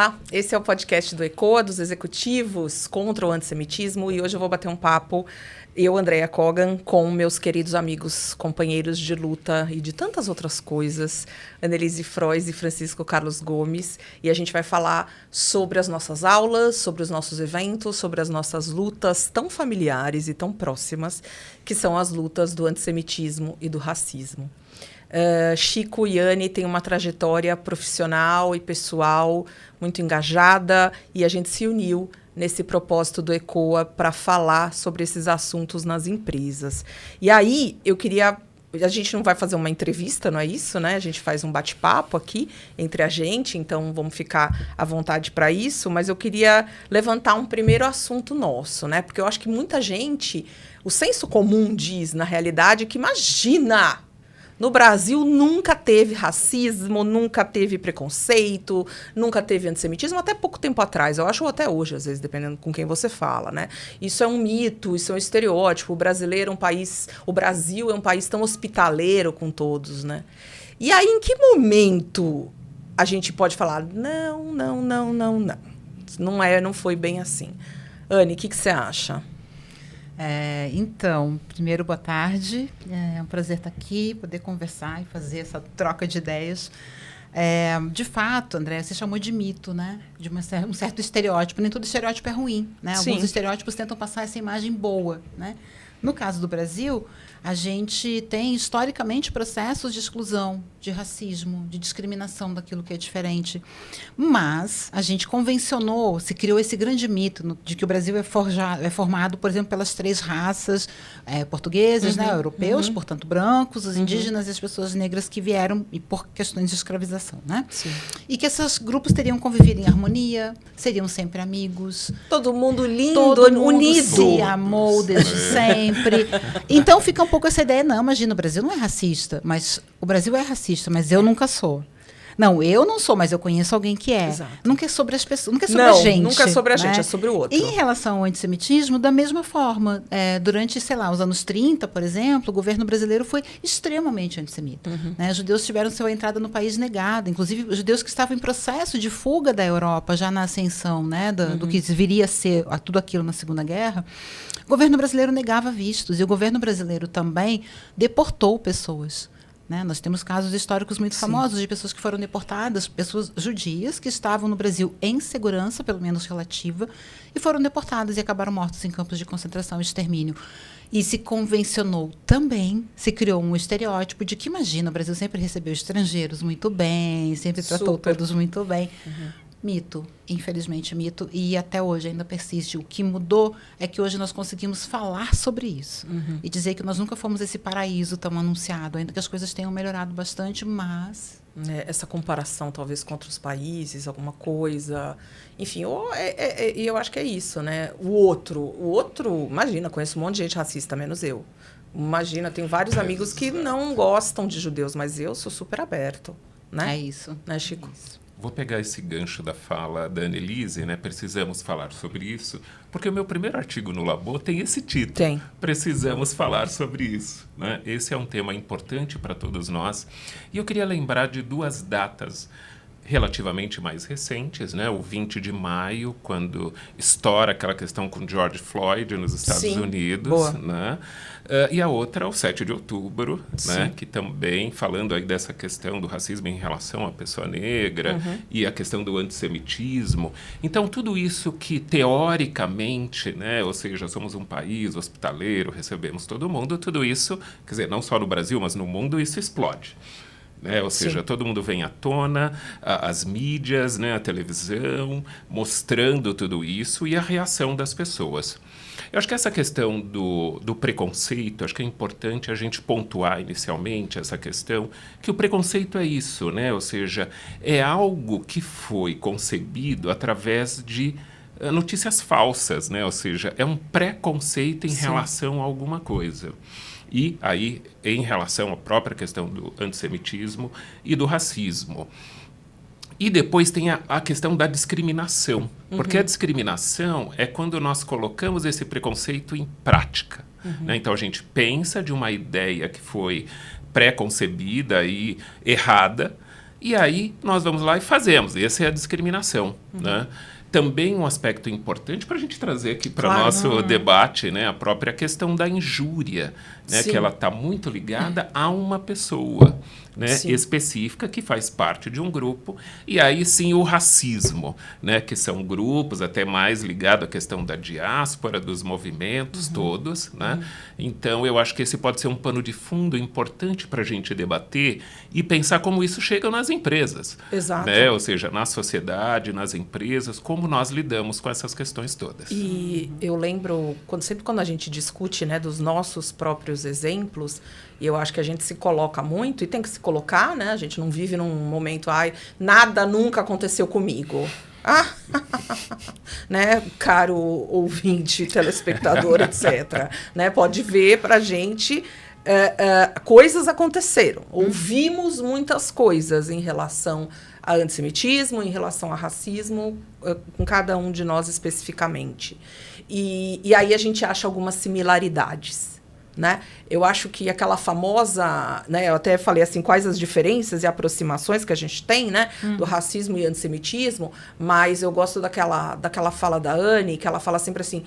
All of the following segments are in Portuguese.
Olá, esse é o podcast do ECOA, dos executivos contra o antissemitismo, e hoje eu vou bater um papo, eu, Andréa Kogan, com meus queridos amigos, companheiros de luta e de tantas outras coisas, Annelise Frois e Francisco Carlos Gomes, e a gente vai falar sobre as nossas aulas, sobre os nossos eventos, sobre as nossas lutas tão familiares e tão próximas, que são as lutas do antissemitismo e do racismo. Chico e Anne têm uma trajetória profissional e pessoal muito engajada e a gente se uniu nesse propósito do ECOA para falar sobre esses assuntos nas empresas. E aí, eu queria... A gente não vai fazer uma entrevista, não é isso, né? A gente faz um bate-papo aqui entre a gente, então vamos ficar à vontade para isso, mas eu queria levantar um primeiro assunto nosso, né? Porque eu acho que muita gente... O senso comum diz, na realidade, que imagina... No Brasil nunca teve racismo, nunca teve preconceito, nunca teve antissemitismo, até pouco tempo atrás. Eu acho até hoje, às vezes, dependendo com quem você fala, né? Isso é um mito, isso é um estereótipo. O brasileiro é um país... O Brasil é um país tão hospitaleiro com todos, né? E aí, em que momento a gente pode falar, não. Não foi bem assim. Anne, o que você acha? Então, primeiro, boa tarde. É um prazer estar aqui, poder conversar e fazer essa troca de ideias. De fato, André, você chamou de mito, né? De um certo estereótipo. Nem todo estereótipo é ruim, né? Sim. Alguns estereótipos tentam passar essa imagem boa, né? No caso do Brasil, a gente tem historicamente processos de exclusão, de racismo, de discriminação daquilo que é diferente. Mas a gente convencionou, se criou esse grande mito de que o Brasil é formado, por exemplo, pelas três raças portugueses, né, europeus, portanto brancos, os indígenas e as pessoas negras que vieram e por questões de escravização, né? Sim. E que esses grupos teriam convivido em harmonia, seriam sempre amigos. Todo mundo lindo, Todo mundo unido. se amou desde sempre. Então fica um pouco essa ideia, não, imagina, o Brasil não é racista, mas o Brasil é racista, mas eu nunca sou. Não, eu não sou, mas eu conheço alguém que é. Exato. Nunca é sobre as pessoas, nunca é sobre a gente. Nunca é sobre a né? gente, é sobre o outro. Em relação ao antissemitismo, da mesma forma, durante, sei lá, os anos 30, por exemplo, o governo brasileiro foi extremamente antissemita. Né? Os judeus tiveram sua entrada no país negada, inclusive os judeus que estavam em processo de fuga da Europa, já na ascensão, né, do que viria a ser tudo aquilo na Segunda Guerra. O governo brasileiro negava vistos e o governo brasileiro também deportou pessoas. Né? Nós temos casos históricos muito famosos de pessoas que foram deportadas, pessoas judias que estavam no Brasil em segurança, pelo menos relativa, e foram deportadas e acabaram mortas em campos de concentração e extermínio. E se convencionou também, se criou um estereótipo de que, imagina, o Brasil sempre recebeu estrangeiros muito bem, sempre tratou todos muito bem. Mito, infelizmente mito, e até hoje ainda persiste. O que mudou é que hoje nós conseguimos falar sobre isso e dizer que nós nunca fomos esse paraíso tão anunciado, ainda que as coisas tenham melhorado bastante, mas... Essa comparação, talvez, com outros países, alguma coisa... Enfim, eu acho que é isso, né? O outro, imagina, conheço um monte de gente racista, menos eu. Imagina, tenho vários amigos que não gostam de judeus, mas eu sou super aberto, né? É isso. Né, Chico? Vou pegar esse gancho da fala da Annelise, né? Precisamos falar sobre isso, porque o meu primeiro artigo no Labo tem esse título. Tem. Precisamos falar sobre isso, né? Esse é um tema importante para todos nós. E eu queria lembrar de duas datas relativamente mais recentes, né? O 20 de maio, quando estoura aquela questão com George Floyd nos Estados Unidos. Boa. Né? E a outra, o 7 de outubro, né? Que também, falando aí dessa questão do racismo em relação à pessoa negra e a questão do antissemitismo. Então, tudo isso que, teoricamente, né? Ou seja, somos um país hospitaleiro, recebemos todo mundo, tudo isso, quer dizer, não só no Brasil, mas no mundo, isso explode. Né? Ou seja, todo mundo vem à tona, as mídias, né? A televisão, mostrando tudo isso e a reação das pessoas. Eu acho que essa questão do preconceito, acho que é importante a gente pontuar inicialmente essa questão, que o preconceito é isso, né? Ou seja, é algo que foi concebido através de notícias falsas, né? Ou seja, é um preconceito em relação a alguma coisa. E aí, em relação à própria questão do antissemitismo e do racismo. E depois tem a questão da discriminação, porque a discriminação é quando nós colocamos esse preconceito em prática. Né? Então, a gente pensa de uma ideia que foi pré-concebida e errada, E aí nós vamos lá e fazemos. Essa é a discriminação, né? Também um aspecto importante para a gente trazer aqui para o nosso debate, né, a própria questão da injúria, né, que ela está muito ligada a uma pessoa, né, específica que faz parte de um grupo. E aí sim o racismo, né, que são grupos até mais ligados à questão da diáspora, dos movimentos todos. Né? Então eu acho que esse pode ser um pano de fundo importante para a gente debater e pensar como isso chega nas empresas. Exato. Né? Ou seja, na sociedade, nas empresas, como nós lidamos com essas questões todas. E eu lembro, sempre quando a gente discute, né, dos nossos próprios exemplos, e eu acho que a gente se coloca muito, e tem que se colocar, né? A gente não vive num momento, nada nunca aconteceu comigo. Né, caro ouvinte, telespectador, etc. Né, pode ver pra gente... coisas aconteceram. Ouvimos muitas coisas em relação a antissemitismo, em relação a racismo, com cada um de nós especificamente. E aí a gente acha algumas similaridades. Né? Eu acho que aquela famosa... Né, eu até falei assim, quais as diferenças e aproximações que a gente tem, né, do racismo e antissemitismo, mas eu gosto daquela fala da Anne, que ela fala sempre assim,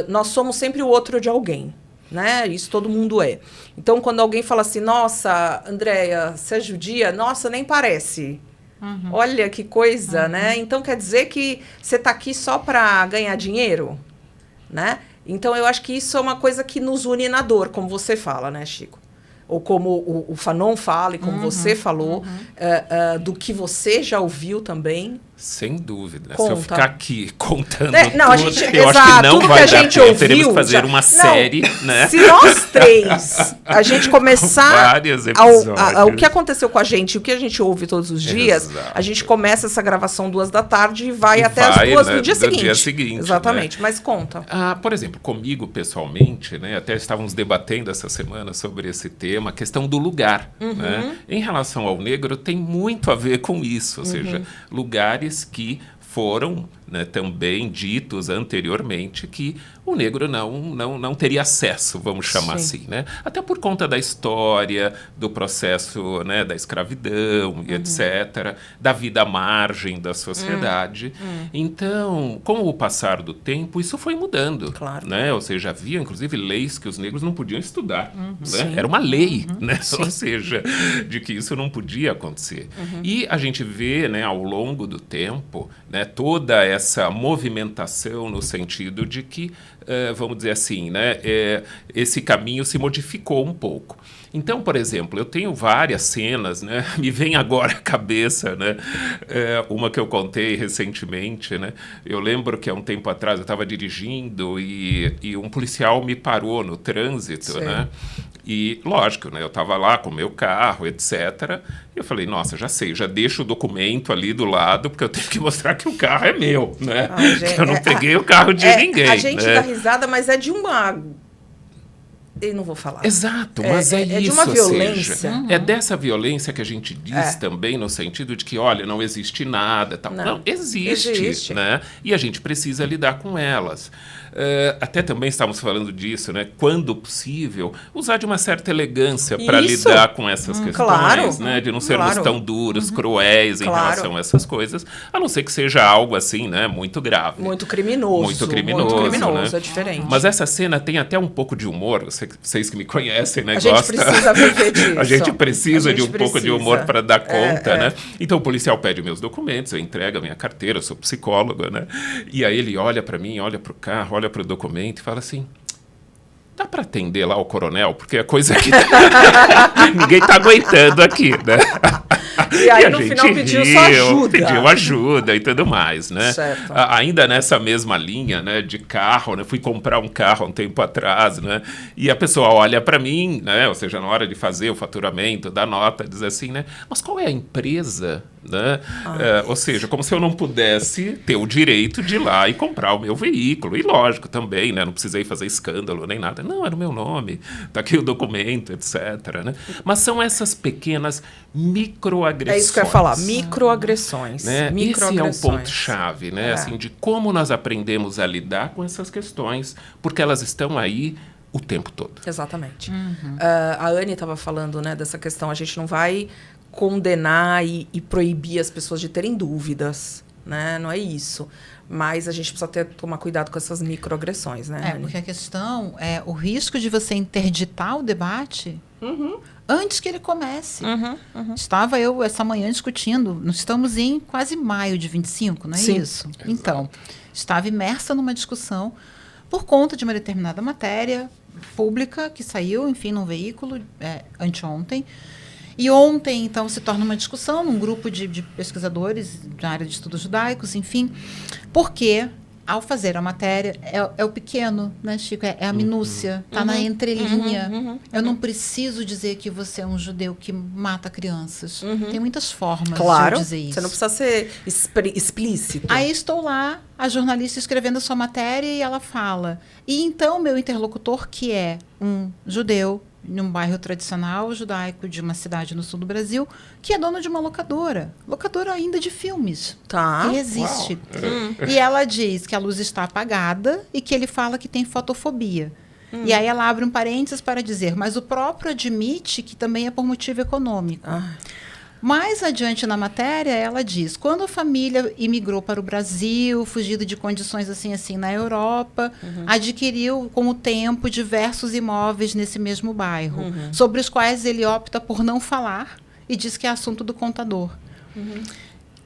nós somos sempre o outro de alguém. Né? Isso todo mundo é. Então, quando alguém fala assim, nossa, Andréia, você é judia? Nossa, nem parece. Olha que coisa, né? Então, quer dizer que você está aqui só para ganhar dinheiro? Né? Então, eu acho que isso é uma coisa que nos une na dor, como você fala, né, Chico? Ou como o Fanon fala e como você falou, do que você já ouviu também. Sem dúvida. Conta. Se eu ficar aqui contando não, tudo, acho que não vai dar tempo. Ouviu, teremos que fazer uma série, né? Se nós três, a gente começar vários episódios. O que aconteceu com a gente, o que a gente ouve todos os dias, a gente começa essa gravação 2h e vai até as 2 no dia seguinte. Exatamente, né? Mas conta. Por exemplo, comigo pessoalmente, né, até estávamos debatendo essa semana sobre esse tema, a questão do lugar. Né? Em relação ao negro, tem muito a ver com isso, ou seja, lugares que foram, né, também ditos anteriormente que o negro não teria acesso, vamos chamar assim, né? Até por conta da história, do processo, né, da escravidão, e etc., da vida à margem da sociedade. Então, com o passar do tempo, isso foi mudando. Claro. Né? Ou seja, havia, inclusive, leis que os negros não podiam estudar. Né? Era uma lei, né? Ou seja, de que isso não podia acontecer. E a gente vê, né, ao longo do tempo, né, toda essa movimentação no sentido de que, vamos dizer assim, né, esse caminho se modificou um pouco. Então, por exemplo, eu tenho várias cenas, né, me vem agora à cabeça, né, uma que eu contei recentemente, né, eu lembro que há um tempo atrás eu estava dirigindo e um policial me parou no trânsito, né, e lógico, né, eu estava lá com o meu carro, etc., e eu falei, nossa, já sei, já deixo o documento ali do lado, porque eu tenho que mostrar que o carro é meu, né, que eu não peguei o carro de ninguém. A gente né? dá risada, mas é de uma... Eu não vou falar. Exato, mas é isso, de uma violência. Seja, é dessa violência que a gente diz também no sentido de que, olha, não existe nada, tal. Não, existe, né? E a gente precisa lidar com elas. Até também estávamos falando disso, né? Quando possível, usar de uma certa elegância para lidar com essas questões, né? De não sermos tão duros, cruéis em relação a essas coisas, a não ser que seja algo assim, né? Muito grave. Muito criminoso. Muito criminoso, né? É diferente. Mas essa cena tem até um pouco de humor, vocês que me conhecem, né? A gente precisa viver disso. A gente precisa de um pouco de humor para dar conta, né? Então o policial pede meus documentos, eu entrego a minha carteira, eu sou psicólogo, né? E aí ele olha para mim, olha para o carro, olha para o documento e fala assim, dá para atender lá o coronel? Porque é coisa que ninguém está aguentando aqui, né? E aí, no final, pediu só ajuda. Pediu ajuda e tudo mais, né? Certo. Ainda nessa mesma linha, né, de carro, né? Fui comprar um carro há um tempo atrás, né? E a pessoa olha para mim, né? Ou seja, na hora de fazer o faturamento da nota, diz assim, né? Mas qual é a empresa, né? Ou seja, como se eu não pudesse ter o direito de ir lá e comprar o meu veículo. E lógico, também, né? Não precisei fazer escândalo nem nada. Não, era o meu nome, tá aqui o documento, etc, né? Mas são essas pequenas microagressões. É isso que eu ia falar, microagressões. Né? Esse é o ponto-chave, né? Assim, de como nós aprendemos a lidar com essas questões, porque elas estão aí o tempo todo. Exatamente. A Anne estava falando, né, dessa questão, a gente não vai condenar e proibir as pessoas de terem dúvidas, né? Não é isso. Mas a gente precisa tomar cuidado com essas microagressões, né, Anny? Porque a questão é o risco de você interditar o debate antes que ele comece. Estava eu essa manhã discutindo, nós estamos em quase maio de 25, não é isso? Exato. Então, estava imersa numa discussão por conta de uma determinada matéria pública que saiu, enfim, num veículo anteontem. E ontem, então, se torna uma discussão num grupo de pesquisadores da área de estudos judaicos, enfim, porque, ao fazer a matéria, é o pequeno, né, Chico? É a minúcia, está na entrelinha. Eu não preciso dizer que você é um judeu que mata crianças. Tem muitas formas de eu dizer isso. Você não precisa ser explícito. Aí estou lá, a jornalista escrevendo a sua matéria, e ela fala. E então, meu interlocutor, que é um judeu, num bairro tradicional judaico de uma cidade no sul do Brasil, que é dono de uma locadora ainda de filmes. Tá. Que existe. E ela diz que a luz está apagada e que ele fala que tem fotofobia. E aí ela abre um parênteses para dizer, mas o próprio admite que também é por motivo econômico. Mais adiante na matéria, ela diz, quando a família imigrou para o Brasil, fugido de condições assim na Europa, adquiriu com o tempo diversos imóveis nesse mesmo bairro, sobre os quais ele opta por não falar e diz que é assunto do contador.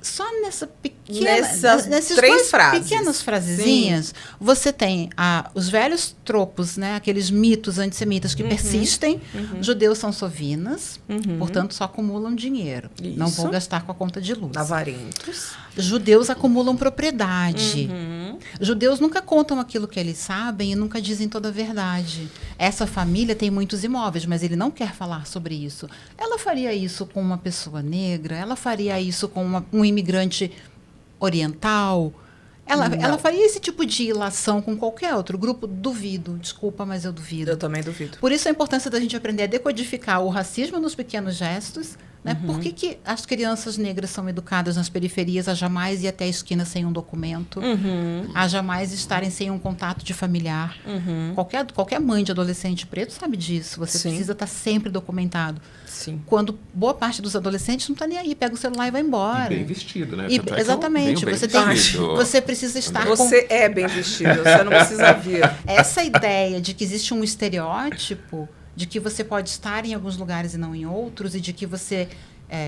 Só nesses pequenas frasezinhas, você tem os velhos tropos, né, aqueles mitos antissemitas que persistem. Judeus são sovinas, portanto, só acumulam dinheiro. Isso. Não vou gastar com a conta de luz. Avarentos. Judeus acumulam propriedade. Judeus nunca contam aquilo que eles sabem e nunca dizem toda a verdade. Essa família tem muitos imóveis, mas ele não quer falar sobre isso. Ela faria isso com uma pessoa negra? Ela faria isso com um imigrante oriental? Ela faria esse tipo de ilação com qualquer outro grupo? Duvido. Desculpa, mas eu duvido. Eu também duvido. Por isso a importância da gente aprender a decodificar o racismo nos pequenos gestos. Né? Por que as crianças negras são educadas nas periferias a jamais ir até a esquina sem um documento? A jamais estarem sem um contato de familiar? Qualquer mãe de adolescente preto sabe disso. Você precisa estar sempre documentado. Sim. Quando boa parte dos adolescentes não está nem aí, pega o celular e vai embora. E bem vestido, né? Exatamente. Você precisa estar Você é bem vestido, você não precisa vir. Essa ideia de que existe um estereótipo de que você pode estar em alguns lugares e não em outros, e de que você...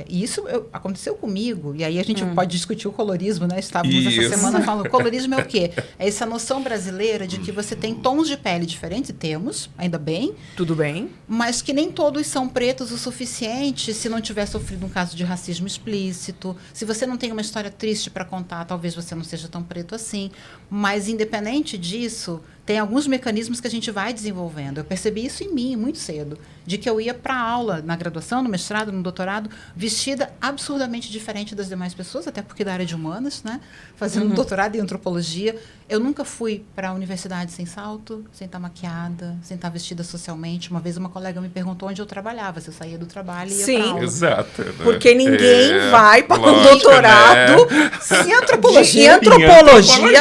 isso aconteceu comigo, e aí a gente pode discutir o colorismo, né? Estávamos essa semana falando, colorismo é o quê? É essa noção brasileira de que você tem tons de pele diferentes, e temos, ainda bem. Tudo bem. Mas que nem todos são pretos o suficiente se não tiver sofrido um caso de racismo explícito. Se você não tem uma história triste para contar, talvez você não seja tão preto assim. Mas, independente disso, tem alguns mecanismos que a gente vai desenvolvendo. Eu percebi isso em mim muito cedo, de que eu ia para aula na graduação, no mestrado, no doutorado, vestida absurdamente diferente das demais pessoas, até porque da área de humanas, né? Fazendo doutorado em antropologia. Eu nunca fui para a universidade sem salto, sem estar maquiada, sem estar vestida socialmente. Uma vez uma colega me perguntou onde eu trabalhava, se eu saía do trabalho e ia para aula. Exato. Né? Porque ninguém vai para um doutorado em antropologia.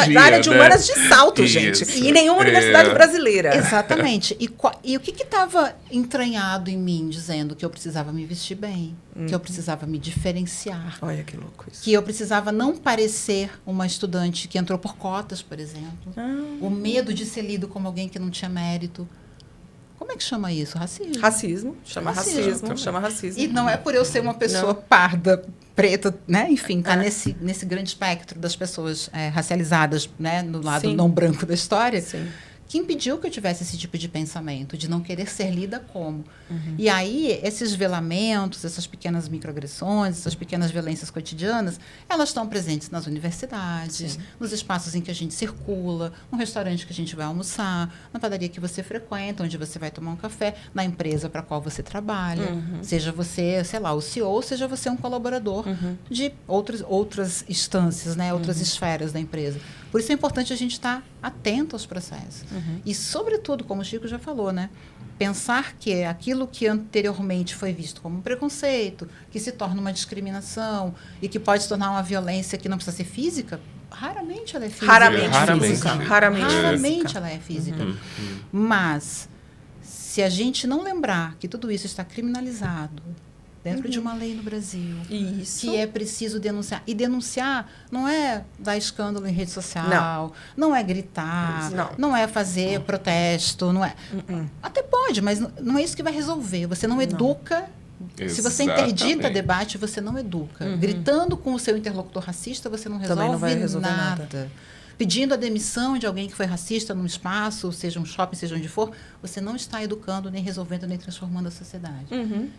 Na área de humanas de salto, gente. E em nenhuma universidade brasileira. Exatamente. E o que estava entranhado em mim, dizendo que eu precisava me vestir bem, que eu precisava me diferenciar. Olha que louco isso. Que eu precisava não parecer uma estudante que entrou por cotas, por exemplo. O medo de ser lido como alguém que não tinha mérito. Como é que chama isso? Racismo. Racismo. Chama racismo. E não é por eu ser uma pessoa parda, preta, né? Enfim, tá nesse grande espectro das pessoas racializadas, né? No lado não branco da história. Sim. Que impediu que eu tivesse esse tipo de pensamento, de não querer ser lida como. E aí, esses velamentos, essas pequenas microagressões, essas pequenas violências cotidianas, elas estão presentes nas universidades, nos espaços em que a gente circula, no restaurante que a gente vai almoçar, na padaria que você frequenta, onde você vai tomar um café, na empresa para a qual você trabalha. Seja você, sei lá, o CEO, seja você um colaborador de outras instâncias, né, outras esferas da empresa. Por isso é importante a gente estar atento aos processos. E, sobretudo, como o Chico já falou, né? Pensar que aquilo que anteriormente foi visto como um preconceito, que se torna uma discriminação e que pode se tornar uma violência que não precisa ser física, raramente ela é física. Raramente ela é física. Mas, se a gente não lembrar que tudo isso está criminalizado, dentro de uma lei no Brasil. Isso. Que é preciso denunciar. E denunciar não é dar escândalo em rede social, não é gritar, não é fazer protesto, não é. Até pode, mas não é isso que vai resolver. Você não educa. Se você interdita debate, você não educa. Gritando com o seu interlocutor racista, você não resolve, não vai resolver nada. Pedindo a demissão de alguém que foi racista num espaço, seja um shopping, seja onde for, você não está educando, nem resolvendo, nem transformando a sociedade.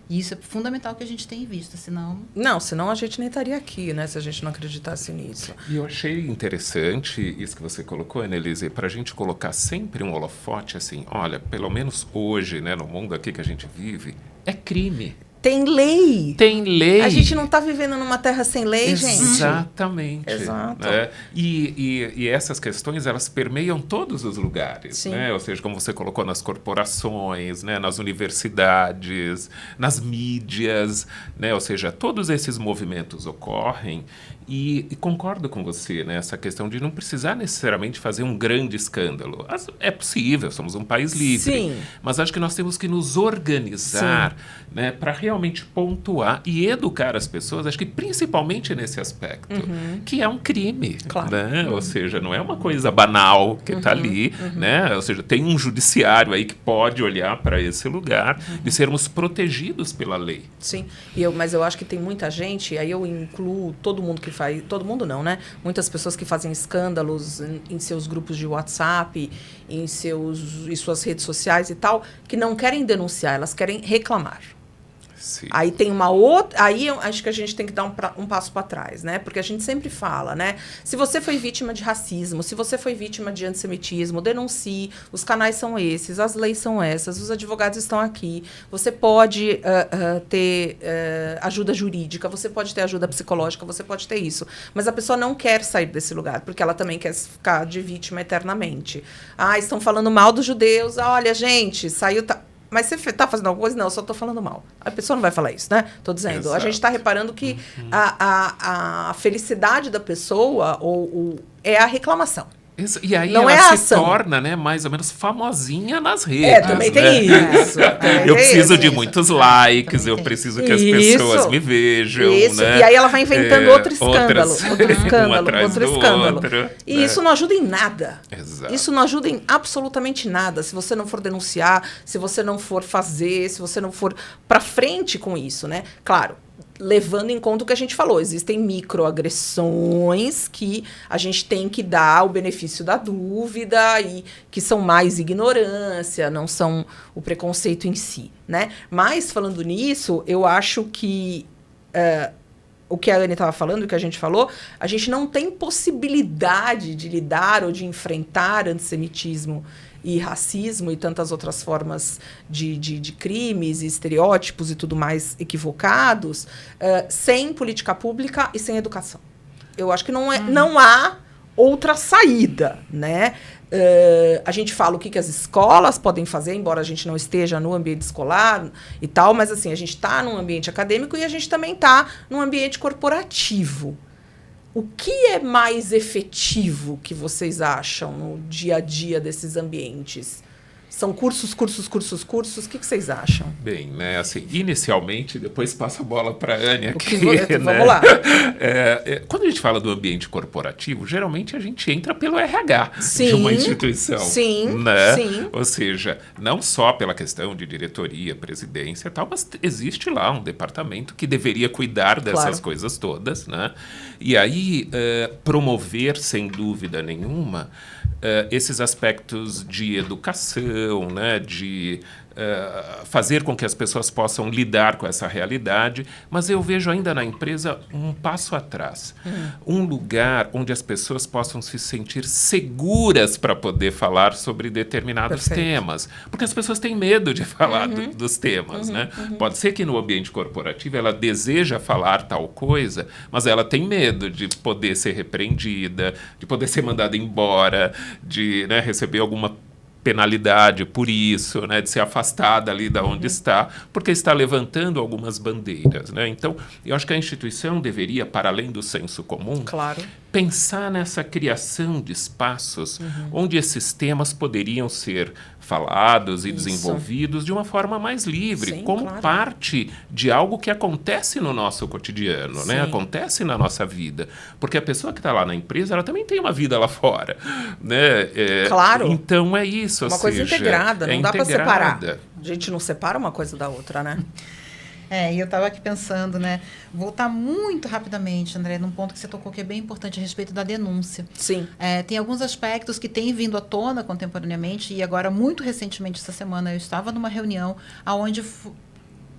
E isso é fundamental que a gente tenha visto, senão... Não, senão a gente nem estaria aqui, né? Se a gente não acreditasse nisso. E eu achei interessante isso que você colocou, Annelise, para a gente colocar sempre um holofote assim, olha, pelo menos hoje, né, no mundo aqui que a gente vive, é crime. Tem lei. Tem lei. A gente não está vivendo numa terra sem lei, gente. Exatamente. Exato. Né? E essas questões, elas permeiam todos os lugares. Né? Ou seja, como você colocou, nas corporações, né? Nas universidades, nas mídias. Né? Ou seja, todos esses movimentos ocorrem. E concordo com você nessa questão de não precisar necessariamente fazer um grande escândalo. É possível, somos um país livre. Sim. Mas acho que nós temos que nos organizar, né, para realmente pontuar e educar as pessoas, acho que principalmente nesse aspecto, que é um crime. Claro. Né? Ou seja, não é uma coisa banal que está ali. Né? Ou seja, tem um judiciário aí que pode olhar para esse lugar de sermos protegidos pela lei. Sim, mas eu acho que tem muita gente, aí eu incluo todo mundo que faz, todo mundo não, né? Muitas pessoas que fazem escândalos em seus grupos de WhatsApp, em suas redes sociais e tal, que não querem denunciar, elas querem reclamar. Sim. Aí tem uma outra. Aí eu acho que a gente tem que dar um passo para trás, né? Porque a gente sempre fala, né? Se você foi vítima de racismo, se você foi vítima de antissemitismo, denuncie. Os canais são esses, as leis são essas, os advogados estão aqui. Você pode ter ajuda jurídica, você pode ter ajuda psicológica, você pode ter isso. Mas a pessoa não quer sair desse lugar, porque ela também quer ficar de vítima eternamente. Ah, estão falando mal dos judeus. Olha, gente, saiu. Mas você está fazendo alguma coisa? Não, eu só estou falando mal. A pessoa não vai falar isso, né? Estou dizendo. Exato. A gente está reparando que a felicidade da pessoa é a reclamação. Isso, e aí não ela é se torna, né, mais ou menos famosinha nas redes. Também né? tem isso. Eu preciso de muitos likes, eu preciso que as pessoas me vejam. Isso. Né? E aí ela vai inventando outro escândalo. E né? isso não ajuda em nada. Exato. Isso não ajuda em absolutamente nada. Se você não for denunciar, se você não for fazer, se você não for para frente com isso, né? Claro, levando em conta o que a gente falou, existem microagressões que a gente tem que dar o benefício da dúvida e que são mais ignorância, não são o preconceito em si, né? Mas, falando nisso, eu acho que o que a Anne estava falando, o que a gente falou, a gente não tem possibilidade de lidar ou de enfrentar antissemitismo e racismo e tantas outras formas de crimes e estereótipos e tudo mais equivocados, sem política pública e sem educação. Eu acho que não há outra saída, né? A gente fala o que as escolas podem fazer, embora a gente não esteja no ambiente escolar e tal, mas assim, a gente está num ambiente acadêmico e a gente também está num ambiente corporativo. O que é mais efetivo que vocês acham no dia a dia desses ambientes? São cursos? O que vocês acham? Bem, né, assim, inicialmente, depois passa a bola para a Anne aqui. Vamos lá. Quando a gente fala do ambiente corporativo, geralmente a gente entra pelo RH sim, de uma instituição. Sim, né? sim. Ou seja, não só pela questão de diretoria, presidência e tal, mas existe lá um departamento que deveria cuidar dessas coisas todas, né? E aí, promover, sem dúvida nenhuma, esses aspectos de educação, né, de fazer com que as pessoas possam lidar com essa realidade, mas eu vejo ainda na empresa um passo atrás. Um lugar onde as pessoas possam se sentir seguras para poder falar sobre determinados temas. Porque as pessoas têm medo de falar dos temas. Né? Pode ser que no ambiente corporativo ela deseja falar tal coisa, mas ela tem medo de poder ser repreendida, de poder ser mandada embora, de, né, receber alguma penalidade por isso, né, de ser afastada ali da onde está, porque está levantando algumas bandeiras. Né? Então, eu acho que a instituição deveria, para além do senso comum, pensar nessa criação de espaços onde esses temas poderiam ser falados e desenvolvidos de uma forma mais livre, Sim, como claro. parte de algo que acontece no nosso cotidiano, né? Sim. Acontece na nossa vida. Porque a pessoa que está lá na empresa, ela também tem uma vida lá fora, né? Claro. Então é isso, Uma coisa integrada, não dá para separar. A gente não separa uma coisa da outra, né? E eu estava aqui pensando, né? Voltar muito rapidamente, André, num ponto que você tocou que é bem importante a respeito da denúncia. Sim. Tem alguns aspectos que têm vindo à tona contemporaneamente e agora, muito recentemente, essa semana, eu estava numa reunião onde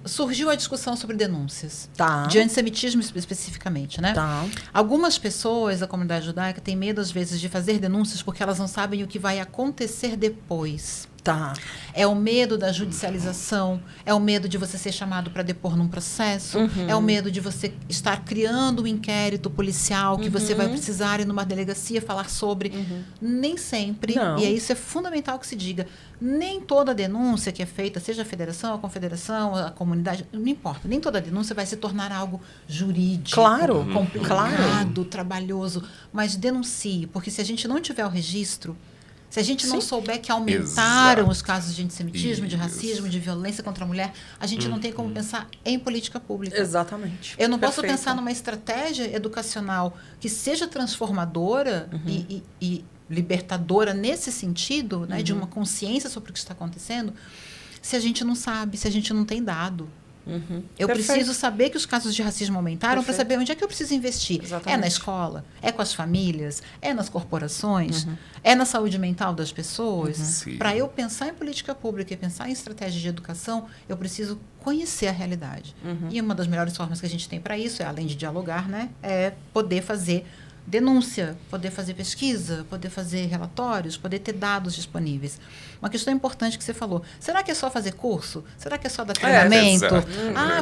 surgiu a discussão sobre denúncias. Tá. De antissemitismo especificamente, né? Tá. Algumas pessoas da comunidade judaica têm medo, às vezes, de fazer denúncias porque elas não sabem o que vai acontecer depois. Tá. É o medo da judicialização, é o medo de você ser chamado para depor num processo, é o medo de você estar criando um inquérito policial que você vai precisar ir numa delegacia falar sobre. Nem sempre, Não. e isso é fundamental que se diga, nem toda denúncia que é feita, seja a federação, a confederação, a comunidade, não importa, nem toda denúncia vai se tornar algo jurídico, Claro, complicado, trabalhoso, mas denuncie, porque se a gente não tiver o registro, se a gente não souber que aumentaram os casos de antissemitismo, de racismo, de violência contra a mulher, a gente não tem como pensar em política pública. Exatamente. Eu não posso Perfeito. pensar numa estratégia educacional que seja transformadora e libertadora nesse sentido, né, de uma consciência sobre o que está acontecendo, se a gente não sabe, se a gente não tem dado. Eu Perfeito. preciso saber que os casos de racismo aumentaram para saber onde é que eu preciso investir. Exatamente. É na escola? É com as famílias? É nas corporações? É na saúde mental das pessoas? Sim. Para eu pensar em política pública e pensar em estratégia de educação, eu preciso conhecer a realidade. E uma das melhores formas que a gente tem para isso, além de dialogar, né, é poder fazer denúncia, poder fazer pesquisa, poder fazer relatórios, poder ter dados disponíveis. Uma questão importante que você falou. Será que é só fazer curso? Será que é só dar treinamento? exato.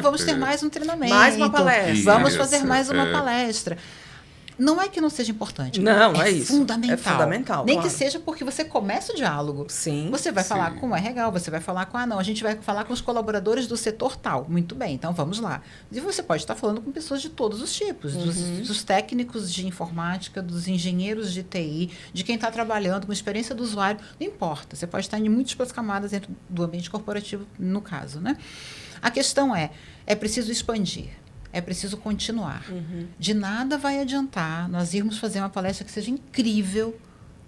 Vamos ter mais um treinamento. Mais uma palestra. Vamos Isso, fazer mais uma palestra. Não é que não seja importante. Não, é isso. Fundamental. É fundamental, Nem claro. que seja porque você começa o diálogo. Sim. Você vai Sim. falar com o RH, você vai falar com a gente vai falar com os colaboradores do setor tal. Muito bem, então vamos lá. E você pode estar falando com pessoas de todos os tipos, dos técnicos de informática, dos engenheiros de TI, de quem está trabalhando com experiência do usuário, não importa. Você pode estar em múltiplas camadas dentro do ambiente corporativo, no caso, né? A questão é preciso expandir. É preciso continuar. De nada vai adiantar nós irmos fazer uma palestra que seja incrível.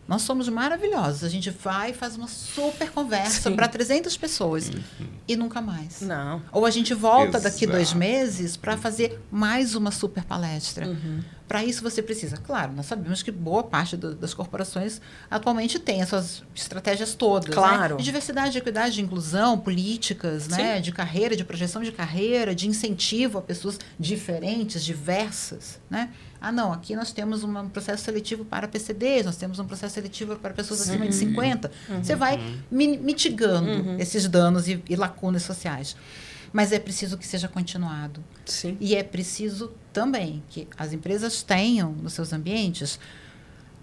Nós somos maravilhosos. A gente vai e faz uma super conversa para 300 pessoas e nunca mais. Não. Ou a gente volta daqui Exato. 2 meses para fazer mais uma super palestra. Para isso você precisa. Claro, nós sabemos que boa parte das corporações atualmente tem as suas estratégias todas. Claro. Né? De diversidade, equidade, de inclusão, políticas, né? Sim. De carreira, de projeção de carreira, de incentivo a pessoas diferentes, diversas. Né? Não, aqui nós temos um processo seletivo para PCDs, nós temos um processo seletivo para pessoas acima de 50. Você vai mitigando esses danos e lacunas sociais. Mas é preciso que seja continuado. Sim. E é preciso também que as empresas tenham nos seus ambientes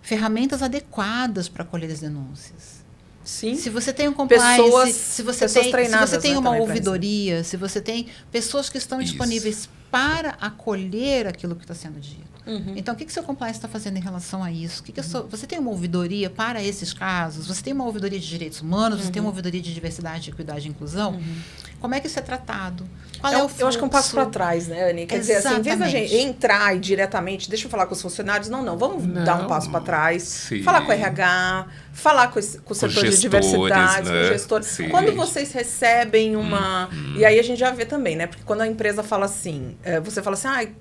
ferramentas adequadas para acolher as denúncias. Sim. Se você tem um compliance, Pessoas se você treinadas, tem né, uma também pra ouvidoria, se você tem pessoas que estão Isso. disponíveis para acolher aquilo que está sendo dito. Então, o que seu compliance está fazendo em relação a isso? Você tem uma ouvidoria para esses casos? Você tem uma ouvidoria de direitos humanos? Você tem uma ouvidoria de diversidade, equidade e inclusão? Como é que isso é tratado? Qual é o fluxo? Eu acho que é um passo para trás, né, Anny? Quer dizer, assim, em vez da gente Exatamente. entrar e diretamente, deixa eu falar com os funcionários, vamos dar um passo para trás, Sim. falar com o RH, falar com o setor de gestores, diversidade, né? com o gestor. Sim. Quando vocês recebem uma... E aí a gente já vê também, né? Porque quando a empresa fala assim, você fala assim,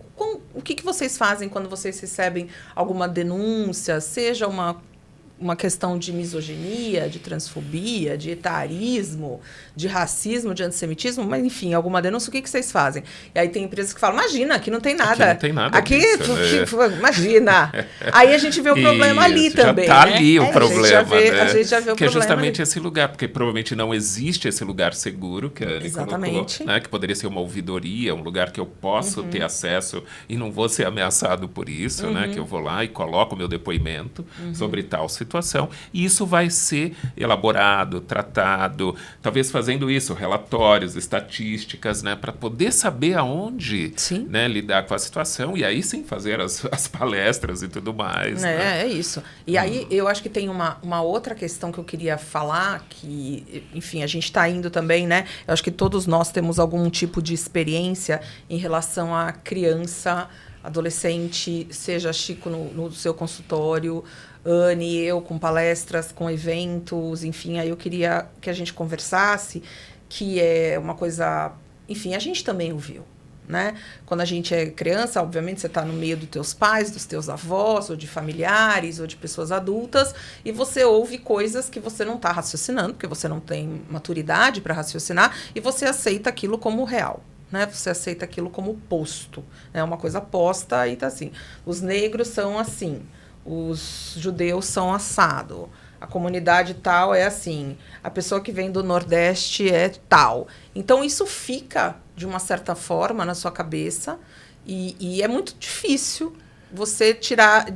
o que vocês fazem quando vocês recebem alguma denúncia, seja uma questão de misoginia, de transfobia, de etarismo, de racismo, de antissemitismo, mas enfim, alguma denúncia, o que vocês fazem? E aí tem empresas que falam, imagina, aqui não tem nada. Aqui não tem nada disso, né? Imagina. Aí a gente vê o problema ali Isso, também, já tá né? ali o problema, né? A gente já vê o que é problema justamente ali. esse lugar, porque provavelmente não existe esse lugar seguro que a Anny Exatamente. colocou, né? Que poderia ser uma ouvidoria, um lugar que eu posso ter acesso e não vou ser ameaçado por isso, né? Que eu vou lá e coloco o meu depoimento sobre tal situação. situação. E isso vai ser elaborado, tratado, talvez fazendo isso, relatórios, estatísticas, né, para poder saber aonde, né, lidar com a situação e aí sim fazer as palestras e tudo mais. É isso. E aí eu acho que tem uma outra questão que eu queria falar, que, enfim, a gente está indo também, né? Eu acho que todos nós temos algum tipo de experiência em relação à criança, adolescente, seja Chico no seu consultório, Anne, eu com palestras, com eventos, enfim, aí eu queria que a gente conversasse, que é uma coisa, enfim, a gente também ouviu, né? Quando a gente é criança, obviamente, você está no meio dos teus pais, dos teus avós, ou de familiares, ou de pessoas adultas, e você ouve coisas que você não está raciocinando, porque você não tem maturidade para raciocinar, e você aceita aquilo como real. Né? Você aceita aquilo como posto. É uma coisa posta e tá assim. Os negros são assim. Os judeus são assado. A comunidade tal é assim. A pessoa que vem do Nordeste é tal. Então, isso fica, de uma certa forma, na sua cabeça. E é muito difícil você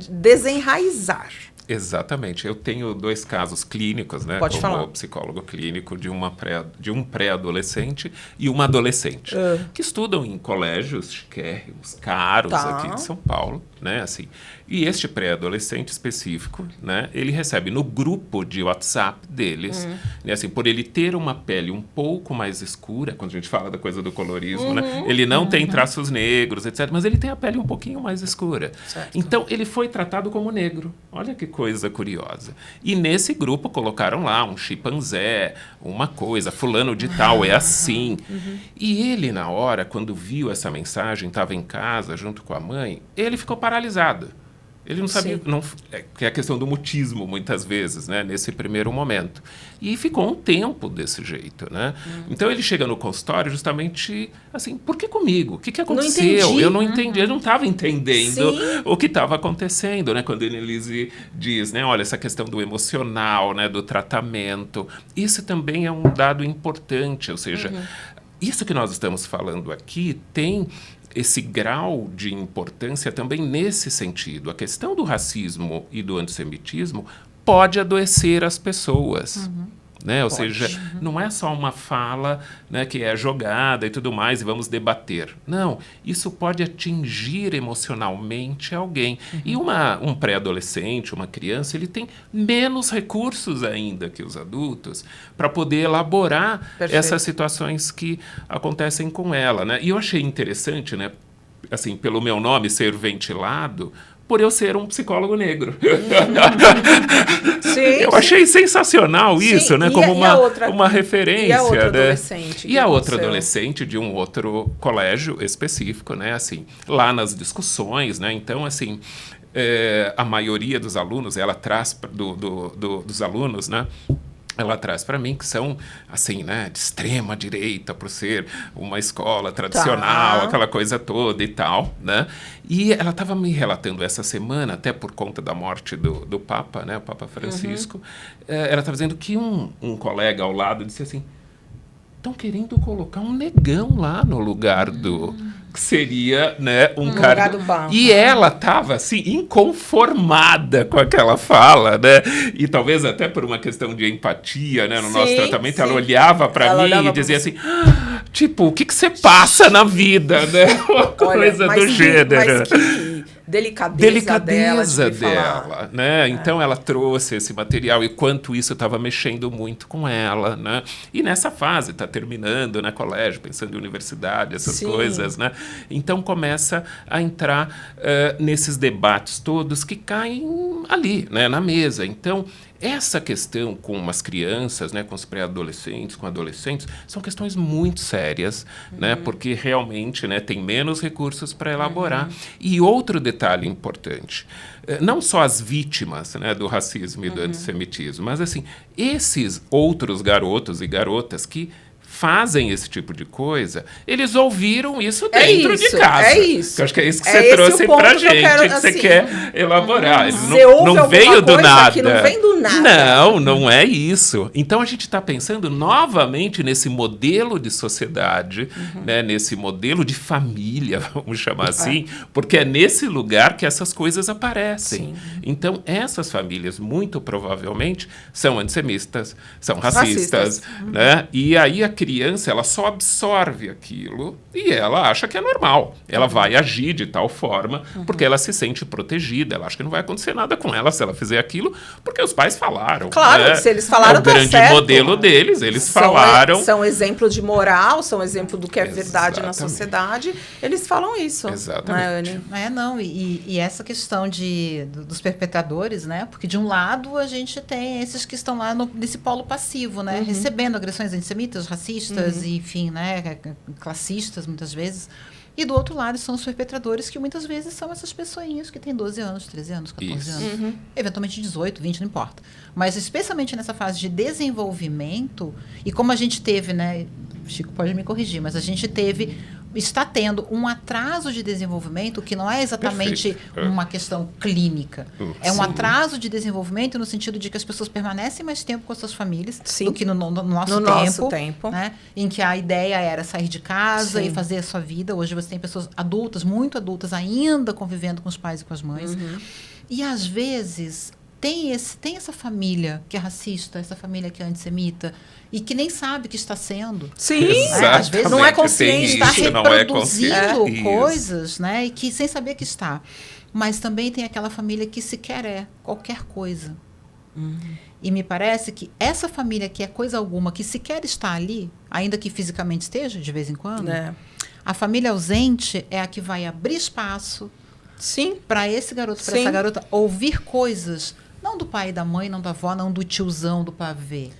desenraizar. Exatamente. Eu tenho 2 casos clínicos, né? Pode como falar. Psicólogo clínico de um pré-adolescente e uma adolescente que estudam em colégios chiquérrimos, caros aqui de São Paulo, né? Assim. E este pré-adolescente específico, né? Ele recebe no grupo de WhatsApp deles, né? Assim, por ele ter uma pele um pouco mais escura, quando a gente fala da coisa do colorismo, né? Ele não tem traços negros, etc. Mas ele tem a pele um pouquinho mais escura. Certo. Então, ele foi tratado como negro. Olha que coisa curiosa. E nesse grupo colocaram lá um chimpanzé, uma coisa, fulano de tal, é assim. E ele, na hora, quando viu essa mensagem, estava em casa junto com a mãe, ele ficou paralisado. Ele não sabia, que é a questão do mutismo, muitas vezes, né, nesse primeiro momento. E ficou um tempo desse jeito, né? Então, ele chega no consultório justamente assim, por que comigo? O que aconteceu? Eu não entendi, eu não estava entendendo o que estava acontecendo, né? Quando ele diz, né, olha, essa questão do emocional, né, do tratamento, isso também é um dado importante, ou seja, isso que nós estamos falando aqui tem esse grau de importância também nesse sentido. A questão do racismo e do antissemitismo pode adoecer as pessoas. Né? Ou seja, não é só uma fala, né, que é jogada e tudo mais, e vamos debater. Não, isso pode atingir emocionalmente alguém. E um pré-adolescente, uma criança, ele tem menos recursos ainda que os adultos para poder elaborar essas situações que acontecem com ela. Né? E eu achei interessante, né, assim, pelo meu nome ser ventilado, por eu ser um psicólogo negro. Eu achei sensacional isso, né? Como uma referência. E a outra né? adolescente? E a outra adolescente de um outro colégio específico, né? Assim, lá nas discussões, né? Então, assim, a maioria dos alunos, ela traz dos alunos, né? Ela traz para mim que são, assim, né, de extrema direita, por ser uma escola tradicional, aquela coisa toda e tal, né? E ela estava me relatando essa semana, até por conta da morte do Papa, né, o Papa Francisco, ela estava dizendo que um colega ao lado disse assim, estão querendo colocar um negão lá no lugar que seria, né, um cara... E ela estava, assim, inconformada com aquela fala, né? E talvez até por uma questão de empatia, né, no nosso tratamento, ela olhava para mim e dizia assim, tipo, o que você passa na vida, né? Uma coisa do gênero. Mas que delicadeza dela, né? Então ela trouxe esse material e quanto isso estava mexendo muito com ela, né? E nessa fase está terminando, né, colégio, pensando em universidade, essas coisas, né? Então começa a entrar nesses debates todos que caem ali, né, na mesa. Então essa questão com as crianças, né, com os pré-adolescentes, com adolescentes, são questões muito sérias, né, porque realmente, né, tem menos recursos para elaborar. E outro detalhe importante, não só as vítimas, né, do racismo e do antissemitismo, mas assim, esses outros garotos e garotas que fazem esse tipo de coisa, eles ouviram isso dentro de casa. É isso. Eu acho que é isso que você trouxe pra gente, que você quer elaborar. Não veio do nada. Que não vem do nada. Não é isso. Então a gente está pensando novamente nesse modelo de sociedade, né, nesse modelo de família, vamos chamar assim, porque é nesse lugar que essas coisas aparecem. Sim. Então essas famílias, muito provavelmente, são antissemistas, são racistas. Né? E aí a criança, ela só absorve aquilo e ela acha que é normal. Ela vai agir de tal forma porque ela se sente protegida. Ela acha que não vai acontecer nada com ela se ela fizer aquilo, porque os pais falaram. Claro, né? se eles falaram, é o grande modelo deles, eles falaram. São exemplo de moral, são exemplo do que é verdade na sociedade. Eles falam isso. Exatamente. E essa questão dos perpetradores, né? Porque de um lado a gente tem esses que estão lá nesse polo passivo, né? Recebendo agressões antissemitas, racistas, e, enfim, né? Classistas, muitas vezes. E do outro lado são os perpetradores, que muitas vezes são essas pessoinhas que têm 12 anos, 13 anos, 14 anos. Eventualmente 18, 20, não importa. Mas especialmente nessa fase de desenvolvimento, e como a gente teve, né? Chico pode me corrigir, mas a gente está tendo um atraso de desenvolvimento que não é exatamente uma questão clínica. É um atraso de desenvolvimento no sentido de que as pessoas permanecem mais tempo com as suas famílias do que no nosso tempo. Né? Em que a ideia era sair de casa e fazer a sua vida. Hoje você tem pessoas adultas, muito adultas, ainda convivendo com os pais e com as mães. E, às vezes, tem essa família que é racista, essa família que é antissemita, e que nem sabe que está sendo. Sim, às vezes não é consciente. Está reproduzindo coisas, né? E que sem saber que está. Mas também tem aquela família que sequer é qualquer coisa. E me parece que essa família que é coisa alguma, que sequer está ali, ainda que fisicamente esteja, de vez em quando, a família ausente é a que vai abrir espaço para esse garoto, para essa garota, ouvir coisas, não do pai e da mãe, não da avó, não do tiozão do pavê,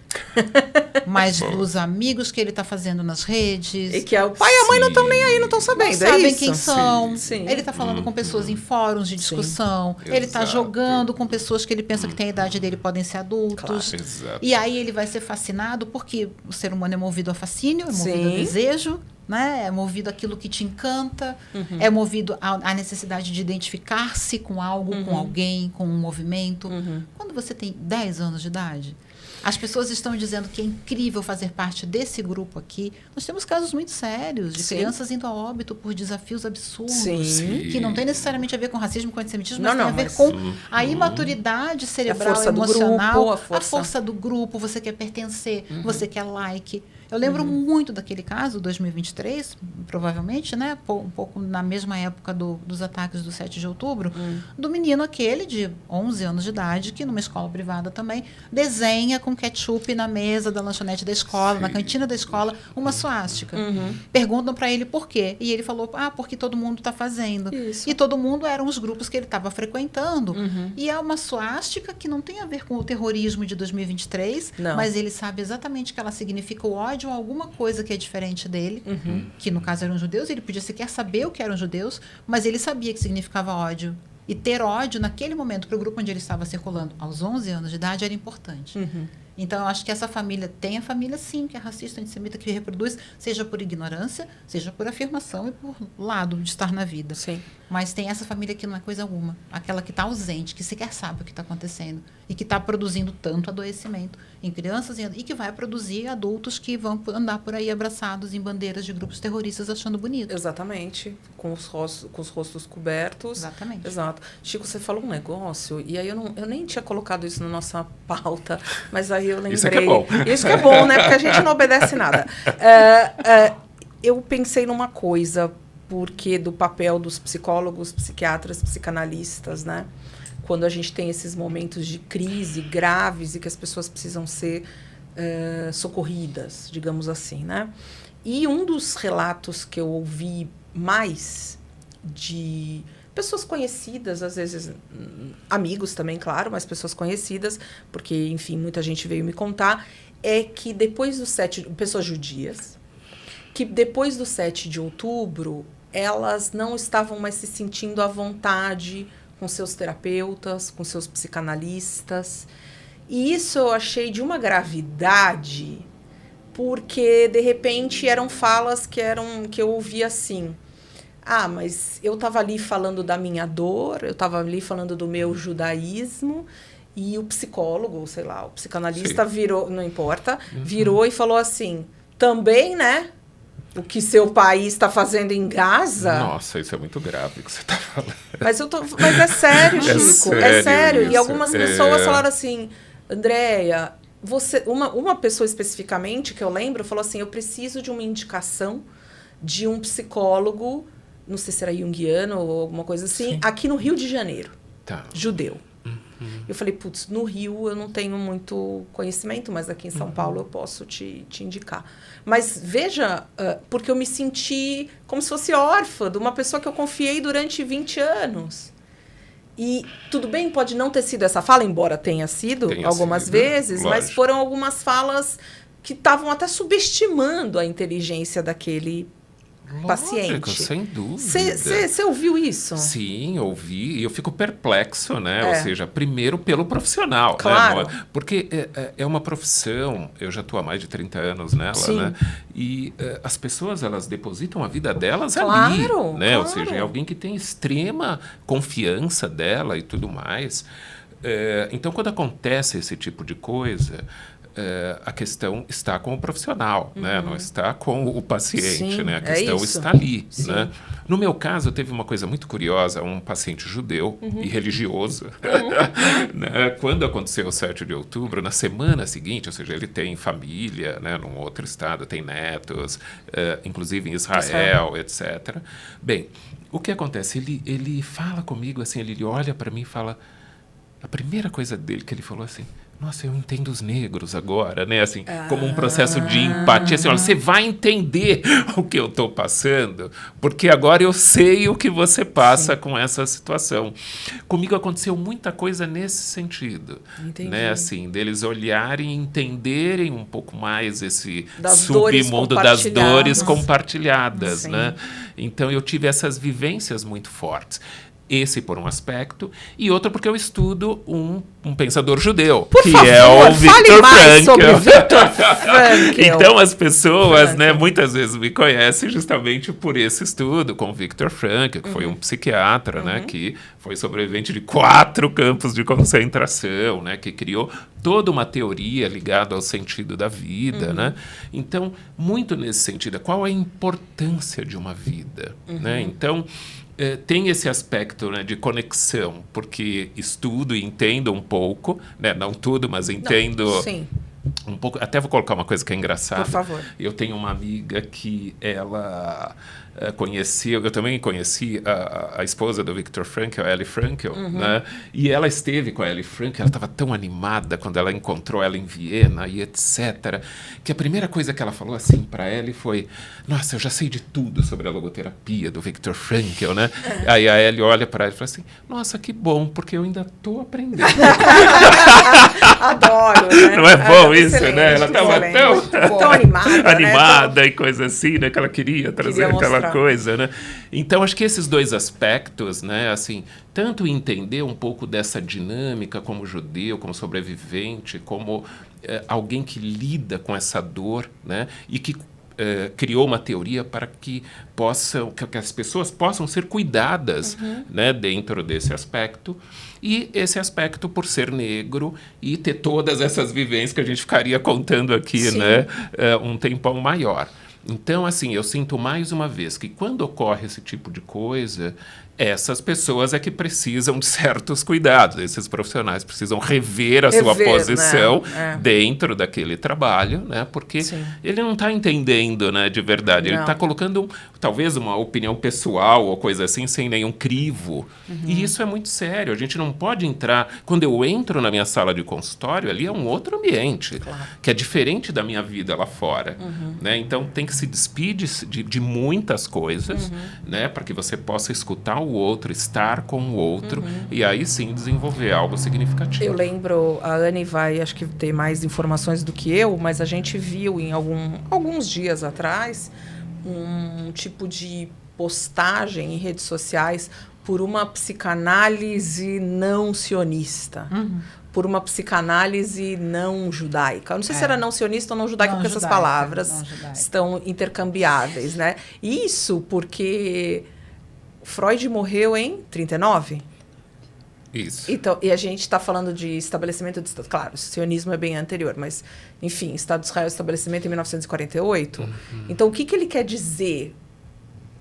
mas dos amigos que ele está fazendo nas redes. E que o pai e a mãe não estão nem aí, não estão sabendo. Não sabem isso? Quem são. Ele está falando com pessoas em fóruns de discussão. Ele está jogando com pessoas que ele pensa que tem a idade dele, podem ser adultos. E aí ele vai ser fascinado, porque o ser humano é movido a fascínio, é movido a desejo. Né? É movido àquilo que te encanta, é movido à necessidade de identificar-se com algo, com alguém, com um movimento. Quando você tem 10 anos de idade, as pessoas estão dizendo que é incrível fazer parte desse grupo aqui. Nós temos casos muito sérios de crianças indo a óbito por desafios absurdos, que não tem necessariamente a ver com racismo, com antissemitismo, mas tem a ver com a imaturidade cerebral e emocional, a força do grupo, você quer pertencer, você quer like. Eu lembro muito daquele caso, 2023, provavelmente, né? Um pouco na mesma época dos ataques do 7 de outubro, do menino aquele de 11 anos de idade, que numa escola privada também, desenha com ketchup na mesa da lanchonete da escola, na cantina da escola, uma suástica. Perguntam para ele por quê. E ele falou, porque todo mundo está fazendo. Isso. E todo mundo eram os grupos que ele estava frequentando. E é uma suástica que não tem a ver com o terrorismo de 2023, mas ele sabe exatamente que ela significa o ódio ou alguma coisa que é diferente dele, que no caso eram judeus, ele podia sequer saber o que eram judeus, mas ele sabia que significava ódio. E ter ódio naquele momento para o grupo onde ele estava circulando, aos 11 anos de idade, era importante. Então, eu acho que essa família tem a família, sim, que é racista, antissemita, que reproduz, seja por ignorância, seja por afirmação e por lado de estar na vida. Sim. Mas tem essa família que não é coisa alguma. Aquela que está ausente, que sequer sabe o que está acontecendo e que está produzindo tanto adoecimento em crianças e que vai produzir adultos que vão andar por aí abraçados em bandeiras de grupos terroristas achando bonito. Exatamente. Com os rostos cobertos. Exatamente. Exato. Chico, você falou um negócio, e aí eu nem tinha colocado isso na nossa pauta, mas aí eu lembrei. Isso que é bom. Isso que é bom, né? Porque a gente não obedece nada. Eu pensei numa coisa, porque do papel dos psicólogos, psiquiatras, psicanalistas, né? Quando a gente tem esses momentos de crise graves e que as pessoas precisam ser socorridas, digamos assim, né? E um dos relatos que eu ouvi mais de pessoas conhecidas, às vezes amigos também, claro, mas pessoas conhecidas, porque, enfim, muita gente veio me contar, é que depois do 7... Pessoas judias, que depois do 7 de outubro, elas não estavam mais se sentindo à vontade com seus terapeutas, com seus psicanalistas. E isso eu achei de uma gravidade porque, de repente, eram falas que eu ouvia assim... Ah, mas eu estava ali falando da minha dor, eu estava ali falando do meu judaísmo, e o psicólogo, sei lá, o psicanalista virou, não importa, virou e falou assim, também, né? O que seu país está fazendo em Gaza... Nossa, isso é muito grave o que você está falando. Mas é sério, Chico, é sério. Isso. E algumas pessoas falaram assim, Andréia, uma pessoa especificamente, que eu lembro, falou assim, eu preciso de uma indicação de um psicólogo, não sei se era junguiano ou alguma coisa assim, sim, aqui no Rio de Janeiro, judeu. Eu falei, putz, no Rio eu não tenho muito conhecimento, mas aqui em São Paulo eu posso te indicar. Mas veja, porque eu me senti como se fosse órfã de uma pessoa que eu confiei durante 20 anos. E tudo bem, pode não ter sido essa fala, embora tenha sido algumas vezes, lógico, mas foram algumas falas que estavam até subestimando a inteligência daquele paciente. Sem dúvida. Você ouviu isso? Sim, ouvi. E eu fico perplexo, né? Ou seja, primeiro pelo profissional. Claro. Né? Porque é uma profissão, eu já estou há mais de 30 anos nela, sim, né? E as pessoas, elas depositam a vida delas ali. Né? Claro. Ou seja, é alguém que tem extrema confiança dela e tudo mais. Então, quando acontece esse tipo de coisa... a questão está com o profissional, né? Não está com o paciente, sim, né? A questão está ali, né? No meu caso, teve uma coisa muito curiosa, um paciente judeu e religioso. Né? Quando aconteceu o 7 de outubro, na semana seguinte, ou seja, ele tem família, né? Num outro estado, tem netos, inclusive em Israel, etc. Bem, o que acontece? Ele fala comigo assim, ele olha para mim e fala... A primeira coisa dele que ele falou assim... Nossa, eu entendo os negros agora, né? Assim, como um processo de empatia. Assim, olha, você vai entender o que eu estou passando, porque agora eu sei o que você passa, sim, com essa situação. Comigo aconteceu muita coisa nesse sentido. Entendi. Né? Assim, deles olharem e entenderem um pouco mais esse submundo das dores compartilhadas, né? Então, eu tive essas vivências muito fortes. Esse por um aspecto, e outro porque eu estudo um pensador judeu, por que favor, é o Viktor Frankl. Sobre Viktor Frankl. Então as pessoas, né, muitas vezes me conhecem justamente por esse estudo com Viktor Frankl, que foi um psiquiatra, né, que foi sobrevivente de 4 campos de concentração, né, que criou toda uma teoria ligada ao sentido da vida, né? Então, muito nesse sentido, qual a importância de uma vida, né? Então, tem esse aspecto, né, de conexão, porque estudo e entendo um pouco, né, não tudo, mas entendo um pouco. Até vou colocar uma coisa que é engraçada. Por favor. Eu tenho uma amiga que ela conhecia, eu também conheci a esposa do Viktor Frankl, a Ellie Frankl, né? E ela esteve com a Ellie Frankl, ela estava tão animada quando ela encontrou ela em Viena e etc., que a primeira coisa que ela falou assim para Ellie foi, nossa, eu já sei de tudo sobre a logoterapia do Viktor Frankl, né? Aí a Ellie olha para ela e fala assim, nossa, que bom, porque eu ainda estou aprendendo. Adoro, né? Não é bom isso, né? Ela estava tão animada, animada, né? E coisa assim, né? Que ela queria trazer aquela coisa, né? Então, acho que esses dois aspectos, né? Assim, tanto entender um pouco dessa dinâmica como judeu, como sobrevivente, como alguém que lida com essa dor, né? E que criou uma teoria para que as pessoas possam ser cuidadas, né, dentro desse aspecto. E esse aspecto por ser negro e ter todas essas vivências que a gente ficaria contando aqui, né, um tempão maior. Então, assim, eu sinto mais uma vez que quando ocorre esse tipo de coisa, essas pessoas é que precisam de certos cuidados. Esses profissionais precisam rever a sua posição, né? Dentro daquele trabalho, né? Porque ele não está entendendo, né, de verdade. Ele está colocando talvez uma opinião pessoal ou coisa assim, sem nenhum crivo. E isso é muito sério. A gente não pode entrar... Quando eu entro na minha sala de consultório, ali é um outro ambiente, que é diferente da minha vida lá fora. Né? Então, tem que se despedir de muitas coisas, né, para que você possa escutar o outro, estar com o outro, e aí sim desenvolver algo significativo. Eu lembro, a Anne vai, acho que ter mais informações do que eu, mas a gente viu em alguns dias atrás um tipo de postagem em redes sociais por uma psicanálise não sionista. por uma psicanálise não judaica. Eu não sei se era não sionista ou não judaica, Não porque essas judaica, palavras não judaica. estão intercambiáveis, né? Isso porque Freud morreu em 39. Isso. Então, e a gente está falando de estabelecimento de Estado. Claro, o sionismo é bem anterior, mas, enfim, Estado de Israel, estabelecimento em 1948. Então, o que ele quer dizer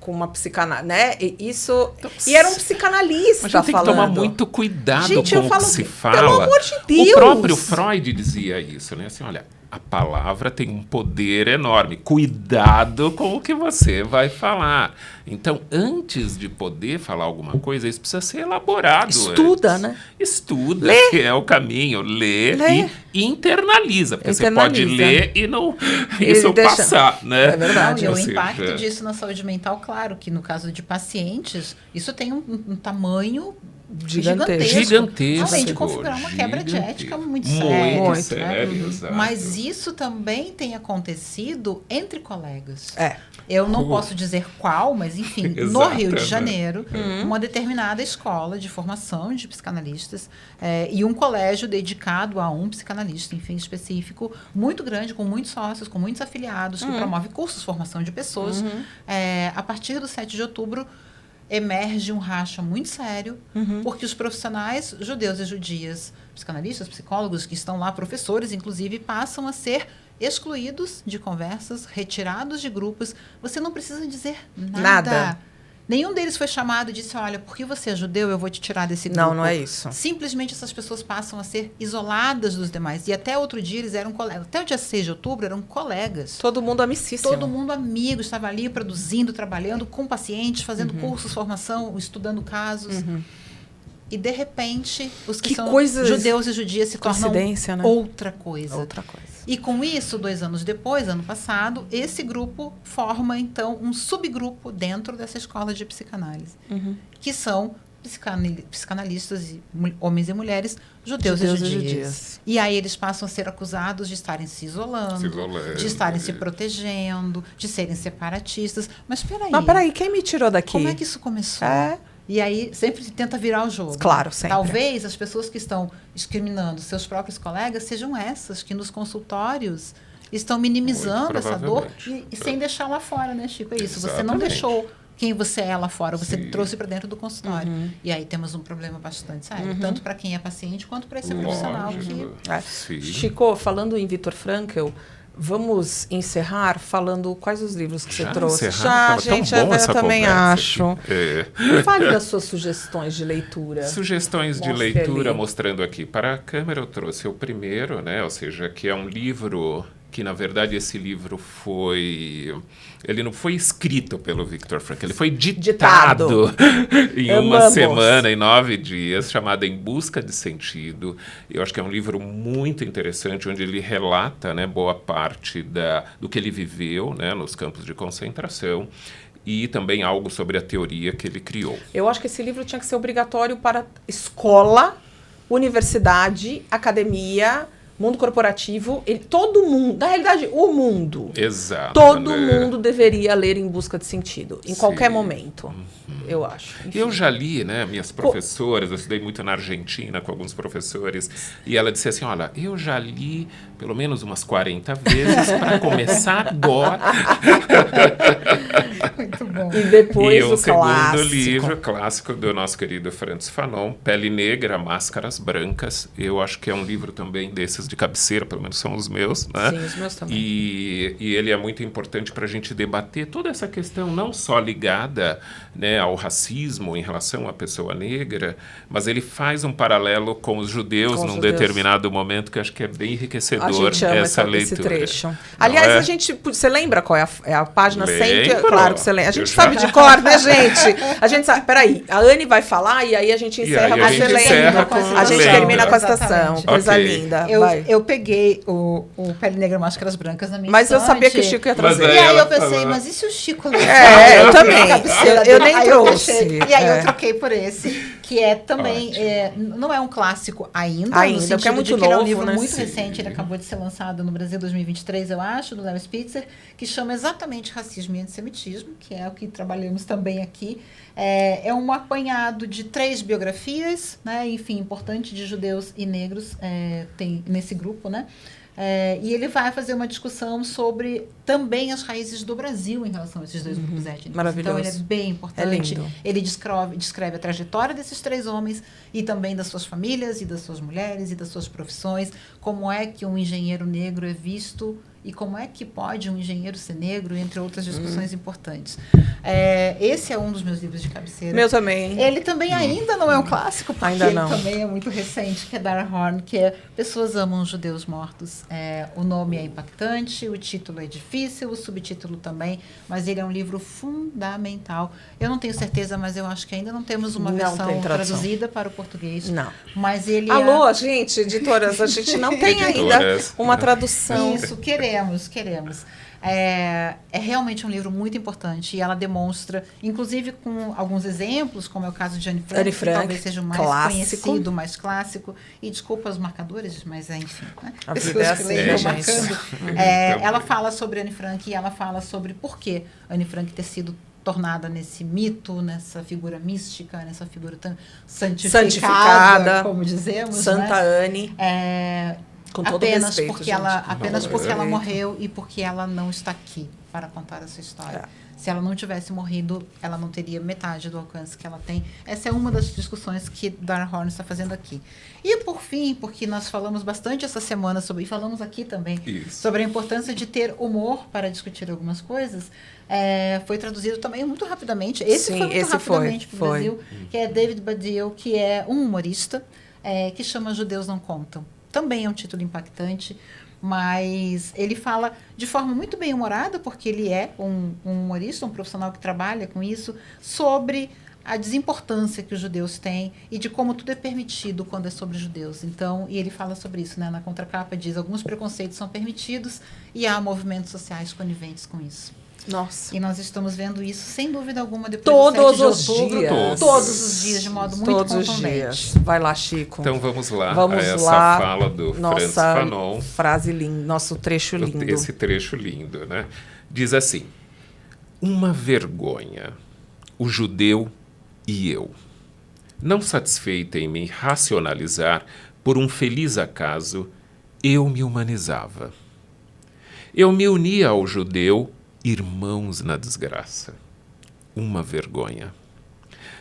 com uma psicanálise, né? Então, E era um psicanalista a gente tem que tomar falando. muito cuidado Gente, com eu o falo, que se pelo fala. amor de Deus! O próprio Freud dizia isso, né? Assim, olha, a palavra tem um poder enorme. Cuidado com o que você vai falar. Então, antes de poder falar alguma coisa, isso precisa ser elaborado. Estuda, antes. né? Estuda, Lê. que é o caminho. Lê. E internaliza. Porque Internaliza. você pode ler e não Ele isso deixa- passar, né? É verdade. Não, e Ou o seja, impacto disso na saúde mental, claro, que no caso de pacientes, isso tem um tamanho Gigantesco. Gigantesco. Além de configurar uma quebra de ética muito séria. Muito Muito, séria, exato. Mas isso também tem acontecido entre colegas. É. Eu não posso dizer qual, mas enfim, no Exato, Rio de né? Janeiro, uma determinada escola de formação de psicanalistas e um colégio dedicado a um psicanalista, enfim, específico, muito grande, com muitos sócios, com muitos afiliados, que promove cursos de formação de pessoas. A partir do 7 de outubro, emerge um racha muito sério, porque os profissionais judeus e judias, psicanalistas, psicólogos que estão lá, professores, inclusive, passam a ser excluídos de conversas, retirados de grupos. Você não precisa dizer nada. Nenhum deles foi chamado e disse, olha, porque você é judeu, eu vou te tirar desse grupo. Não, não é isso. Simplesmente essas pessoas passam a ser isoladas dos demais. E até outro dia eles eram colegas. Até o dia 6 de outubro eram colegas. Todo mundo amicíssimo. Todo mundo amigo, estava ali produzindo, trabalhando com pacientes, fazendo cursos, formação, estudando casos. E, de repente, os que são judeus e judias se tornam Coincidência, né? outra coisa. Outra coisa. E com isso, 2 anos depois, ano passado, esse grupo forma, então, um subgrupo dentro dessa escola de psicanálise, que são psicanalistas, homens e mulheres, judeus e judias. E aí eles passam a ser acusados de estarem se isolando, de estarem se protegendo, de serem separatistas. Mas peraí. Mas peraí, quem me tirou daqui? Como é que isso começou? E aí sempre se tenta virar o jogo. Claro, sempre. Talvez as pessoas que estão discriminando seus próprios colegas sejam essas que nos consultórios estão minimizando essa dor e sem deixar lá fora, né, Chico? É isso. Exatamente. Você não deixou quem você é lá fora, você trouxe para dentro do consultório. E aí temos um problema bastante sério, tanto para quem é paciente quanto para esse profissional que... Chico, falando em Viktor Frankl, vamos encerrar falando quais os livros que você trouxe. Já, gente, tão bom eu também acho. É. Fale das suas sugestões de leitura. Sugestões de Mostre leitura, ali. mostrando aqui para a câmera, eu trouxe o primeiro, né? Ou seja, que é um livro que, na verdade, esse livro foi... Ele não foi escrito pelo Viktor Frankl, ele foi ditado em uma semana, em 9 dias, chamado Em Busca de Sentido. Eu acho que é um livro muito interessante, onde ele relata, né, boa parte do que ele viveu, né, nos campos de concentração, e também algo sobre a teoria que ele criou. Eu acho que esse livro tinha que ser obrigatório para escola, universidade, academia, mundo corporativo, todo mundo, na realidade, o mundo. Exato. Todo né? mundo deveria ler Em Busca de Sentido, em qualquer momento, eu acho. Enfim. Eu já li, né, minhas professoras, eu estudei muito na Argentina com alguns professores, e ela disse assim, olha, eu já li pelo menos umas 40 vezes para começar agora. Muito bom. E depois E o o segundo clássico. livro, clássico do nosso querido Frantz Fanon, Pele Negra, Máscaras Brancas. Eu acho que é um livro também desses de cabeceira, pelo menos são os meus, né? Sim, os meus também. E ele é muito importante para a gente debater toda essa questão, não só ligada, né, ao racismo em relação à pessoa negra, mas ele faz um paralelo com os judeus num determinado momento que eu acho que é bem enriquecedor A gente ama essa esse leitura. trecho. Não Aliás, é? a gente... Você lembra qual é a página 100? Lembro. Claro que você lembra. A gente Eu sabe já- de cor, né, gente? A gente sabe... Peraí, a Anne vai falar e aí a gente encerra aí com a você gente lembra. encerra com A gente lembra. termina com a estação. Exatamente. Coisa Ok. linda. Eu, Vai. eu peguei o Pele Negra, Máscaras Brancas na minha Mas eu sabia que o estante. Chico ia Mas trazer. E aí aí ela eu pensei, falou- mas e se o Chico levar? É, eu também. a cabeceira Eu dele? nem Aí trouxe. deixei. E aí É. eu troquei por esse. que é também, não é um clássico ainda no sentido porque é muito de que ele é um novo, livro né? muito recente, ele acabou de ser lançado no Brasil em 2023, eu acho, do Léo Spitzer, que chama exatamente Racismo e Antissemitismo, que é o que trabalhamos também aqui. É um apanhado de 3 biografias, né, enfim, importante, de judeus e negros, tem nesse grupo, né? E ele vai fazer uma discussão sobre também as raízes do Brasil em relação a esses 2 grupos étnicos. Maravilhoso. Então, ele é bem importante. É lindo. Ele descreve a trajetória desses 3 homens e também das suas famílias e das suas mulheres e das suas profissões. Como é que um engenheiro negro é visto e como é que pode um engenheiro ser negro, entre outras discussões importantes. Esse é um dos meus livros de cabeceira. Meu também. Ele também ainda não é um clássico, porque Ainda não. ele também é muito recente, que é Dara Horn, que é Pessoas Amam os Judeus Mortos. O nome é impactante, o título é difícil, o subtítulo também, mas ele é um livro fundamental. Eu não tenho certeza, mas eu acho que ainda não temos uma Não versão tem tradução. traduzida para o português. Não. Mas ele Alô, gente, editoras, a gente não tem ainda Editoras. uma tradução. Isso, queremos. É realmente um livro muito importante e ela demonstra, inclusive com alguns exemplos, como é o caso de Anne Frank, Anne que Frank, talvez seja o mais clássico. conhecido, mais clássico. E desculpa os marcadores, mas enfim. Né? A vida Pessoas é que assim, leem, gente. marcando. Ela fala sobre Anne Frank e ela fala sobre por que Anne Frank ter sido tornada nesse mito, nessa figura mística, nessa figura tão santificada, como dizemos. Santa né? Anne. Com todo apenas respeito, porque gente. apenas porque ela Respeito. morreu e porque ela não está aqui para contar essa história. Se ela não tivesse morrido, ela não teria metade do alcance que ela tem. Essa é uma das discussões que Dara Horn está fazendo aqui. E por fim, porque nós falamos bastante essa semana sobre, e falamos aqui também, sobre a importância de ter humor para discutir algumas coisas, foi traduzido também muito rapidamente. Esse foi muito rapidamente para o Brasil, que é David Baddiel, que é um humorista, que chama Judeus Não Contam. Também é um título impactante, mas ele fala de forma muito bem humorada, porque ele é um humorista, um profissional que trabalha com isso, sobre a desimportância que os judeus têm e de como tudo é permitido quando é sobre judeus. Então, e ele fala sobre isso, né? Na contracapa diz, alguns preconceitos são permitidos e há movimentos sociais coniventes com isso. Nossa. E nós estamos vendo isso, sem dúvida alguma, depois Todos do 7 os de outubro. dias. Todos os dias, de modo muito Todos os contundente. dias. Vai lá, Chico. Então vamos lá Vamos a essa lá. fala do Franz Nossa Fanon. frase linda, nosso trecho lindo. Esse trecho lindo, né? Diz assim: uma vergonha, o judeu e eu. Não satisfeita em me racionalizar, por um feliz acaso, eu me humanizava. Eu me unia ao judeu, irmãos na desgraça. Uma vergonha.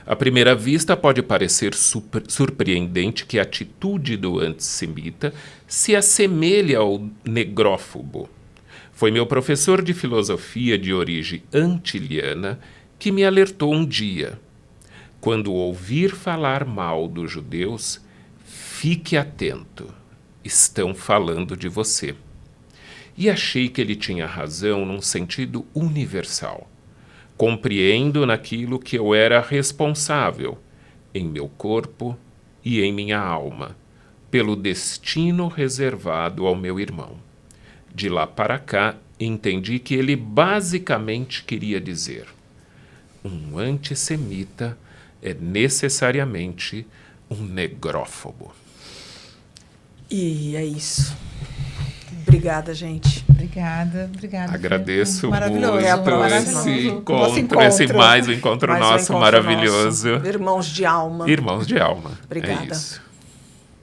À primeira vista, pode parecer surpreendente que a atitude do antissemita se assemelhe ao negrófobo. Foi meu professor de filosofia de origem antiliana que me alertou um dia. Quando ouvir falar mal dos judeus, fique atento. Estão falando de você. E achei que ele tinha razão num sentido universal. Compreendo naquilo que eu era responsável, em meu corpo e em minha alma, pelo destino reservado ao meu irmão. De lá para cá, entendi que ele basicamente queria dizer: um antissemita é necessariamente um negrófobo. E é isso. Obrigada, gente. Obrigada. Agradeço Maravilhoso, muito maravilhoso. esse Nosso encontro, esse mais um encontro Mais um nosso encontro maravilhoso. nosso. Irmãos de alma. Irmãos de alma. Obrigada. É isso.